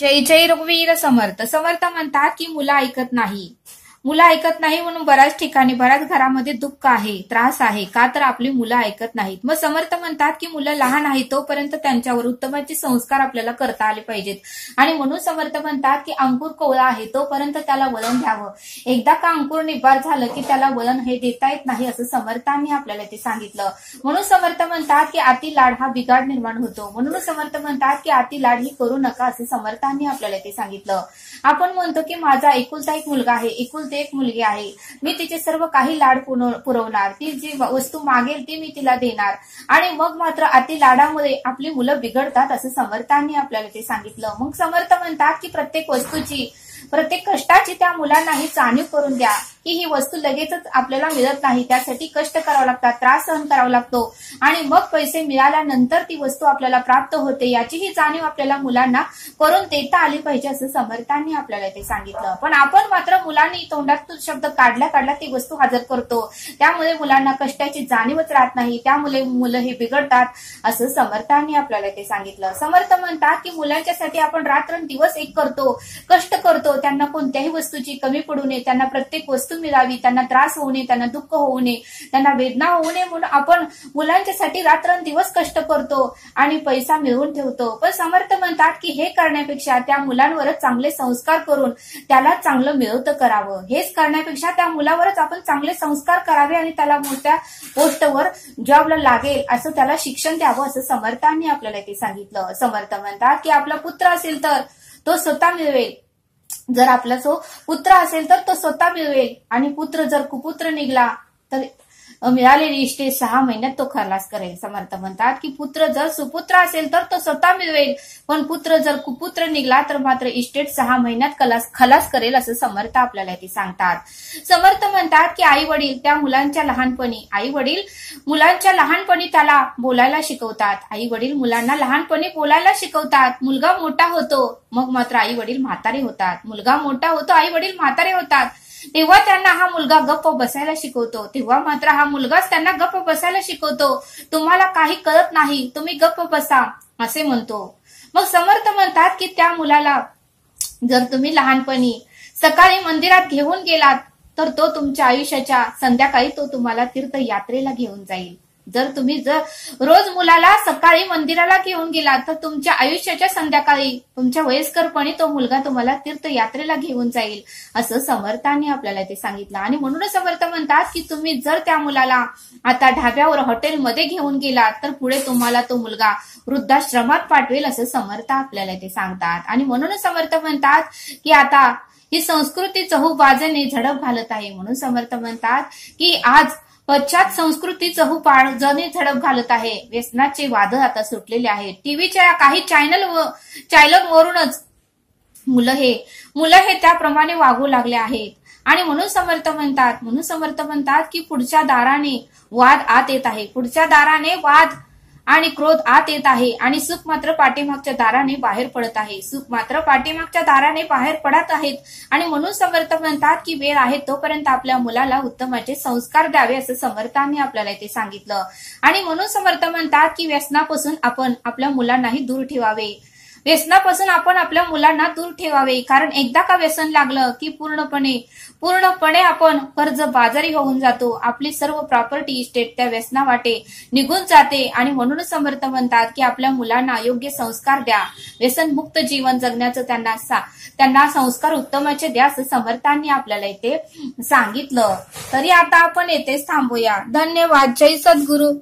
जय जय रघुवीर समर्थ. समर्थ म्हणतात की मुलं ऐकत नाही. मुलं ऐकत नाही म्हणून बऱ्याच ठिकाणी बऱ्याच घरामध्ये दुःख आहे, त्रास आहे. का तर आपली मुलं ऐकत नाहीत. मग समर्थ म्हणतात की मुलं लहान आहेत तोपर्यंत त्यांच्यावर उत्तमाचे संस्कार आपल्याला करता आले पाहिजेत. आणि म्हणून समर्थ म्हणतात की अंकुर कोवळा आहे तोपर्यंत त्याला वळण द्यावं. एकदा का अंकुर निब्बार झालं की त्याला वळण हे देता येत नाही असं समर्थांनी आपल्याला ते सांगितलं. म्हणून समर्थ म्हणतात की अति लाड हा बिघाड निर्माण होतो. म्हणून समर्थ म्हणतात की अति लाड ही करू नका असं समर्थांनी आपल्याला ते सांगितलं. आपण म्हणतो की माझा एकुलता एक मुलगा आहे, एकुलती एक मुलगी आहे, मी तिचे सर्व काही लाड पुरवणार, ती जी वस्तू मागेल ती मी तिला देणार. आणि मग मात्र अति लाडामुळे आपली मुलं बिघडतात असं समर्थांनी आपल्याला ते सांगितलं. मग समर्थ म्हणतात की प्रत्येक वस्तूची प्रत्येक कष्टाची त्या मुलांनाही जाणीव करून द्या की ही वस्तू लगेचच आपल्याला मिळत नाही, त्यासाठी कष्ट करावं लागतात, त्रास सहन करावा लागतो आणि मग पैसे मिळाल्यानंतर ती वस्तू आपल्याला प्राप्त होते याचीही जाणीव आपल्याला मुलांना करून देता आली पाहिजे असं समर्थांनी आपल्याला ते सांगितलं. पण आपण मात्र मुलांनी तोंडातून शब्द काढल्या ती वस्तू हजर करतो, त्यामुळे मुलांना कष्टाची जाणीवच राहत नाही, त्यामुळे मुलं हे बिघडतात असं समर्थांनी आपल्याला ते सांगितलं. समर्थ म्हणतात की मुलांच्यासाठी आपण रात्रंदिवस एक करतो, कष्ट करतो, त्यांना कोणत्याही वस्तूची कमी पडू नये, त्यांना प्रत्येक वस्तू मिळावी, त्यांना त्रास होऊ नये, त्यांना दुःख होऊ नये, त्यांना वेदना होऊ नये म्हणून आपण मुलांच्यासाठी रात्रंदिवस कष्ट करतो आणि पैसा मिळवून ठेवतो. पण समर्थ म्हणतात की हे करण्यापेक्षा त्या मुलांवरच चांगले संस्कार करून त्याला चांगलं मिळवतं करावं. हेच करण्यापेक्षा त्या मुलावरच आपण चांगले संस्कार करावे आणि त्याला मोठ्या पोस्टवर जॉबला लागेल असं त्याला शिक्षण द्यावं असं समर्थांनी आपल्याला ते सांगितलं. समर्थ म्हणतात की आपला पुत्र असेल तर तो स्वतः मिळवेल, जर आपला जो पुत्र असेल तर तो स्वतः मिळवेल आणि पुत्र जर कुपुत्र निघला तर मिळालेली इस्टेट 6 महिन्यात तो खलास करेल. समर्थ म्हणतात की पुत्र जर सुपुत्र असेल तर तो स्वतः मिळवेल, पण पुत्र जर कुपुत्र निघला तर मात्र इस्टेट 6 महिन्यात खलास करेल असं समर्थ आपल्याला ते सांगतात. समर्थ म्हणतात की आई वडील मुलांच्या लहानपणी त्याला बोलायला शिकवतात. आई वडील मुलांना लहानपणी बोलायला शिकवतात. मुलगा मोठा होतो मग मात्र आई वडील म्हातारे होतात. मुलगा मोठा होतो, आई वडील म्हातारे होतात, तेव्हा त्यांना हा मुलगा गप्प बसायला शिकवतो. तेव्हा मात्र हा मुलगाच त्यांना गप्प बसायला शिकवतो. तुम्हाला काही कळत नाही, तुम्ही गप्प बसा असे म्हणतो. मग समर्थ म्हणतात की त्या मुलाला जर तुम्ही लहानपणी सकाळी मंदिरात घेऊन गेलात तर तो तुमच्या आयुष्याच्या संध्याकाळी तो तुम्हाला तीर्थयात्रेला घेऊन जाईल. जर रोज मुलाला सकाळी मंदिराला घेऊन गेलात तर तुमच्या आयुष्याच्या संध्याकाळी तुमच्या वयस्करपणी तो मुलगा तुम्हाला तीर्थयात्रेला घेऊन जाईल असं समर्थांनी आपल्याला ते सांगितलं. आणि म्हणूनच समर्थ म्हणतात की तुम्ही जर त्या मुलाला आता ढाब्यावर हॉटेलमध्ये घेऊन गेलात तर पुढे तुम्हाला तो मुलगा वृद्धाश्रमात पाठवेल असं समर्थ आपल्याला ते सांगतात. आणि म्हणूनच समर्थ म्हणतात की आता ही संस्कृती चहूबाजूने झडप घालत आहे. म्हणून समर्थ म्हणतात की आज पश्चात संस्कृती चहूबाजूने झडप घालत आहे. व्यसनाचे वादळ आता सुटलेले आहेत. टीव्हीच्या काही चॅनलवरूनच मुलं हे त्याप्रमाणे वागू लागले आहेत. आणि म्हणून समर्थ म्हणतात की पुढच्या दाराने वाद आत येत आहे, पुढच्या दाराने वाद आणि क्रोध आत येत आहे आणि सुख मात्र पाठीमागच्या दाराने बाहेर पडत आहे. आणि म्हणून समर्थ म्हणतात की वेळ आहे तोपर्यंत आपल्या मुलाला उत्तमाचे संस्कार द्यावे असं समर्थांनी आपल्याला ते सांगितलं. आणि म्हणून समर्थ म्हणतात की व्यसनापासून आपण आपल्या मुलांनाही दूर ठेवावे. कारण एकदा का व्यसन लागलं की पूर्णपणे आपण कर्ज बाजारी होऊन जातो. आपली सर्व प्रॉपर्टी इस्टेट त्या व्यसना वाटे निघून जाते. आणि म्हणून समर्थ म्हणतात की आपल्या मुलांना योग्य संस्कार द्या, व्यसनमुक्त जीवन जगण्याचं त्यांना संस्कार उत्तमाचे द्या असं समर्थांनी आपल्याला इथे सांगितलं. तरी आता आपण येथेच थांबूया. धन्यवाद. जय सद्गुरू.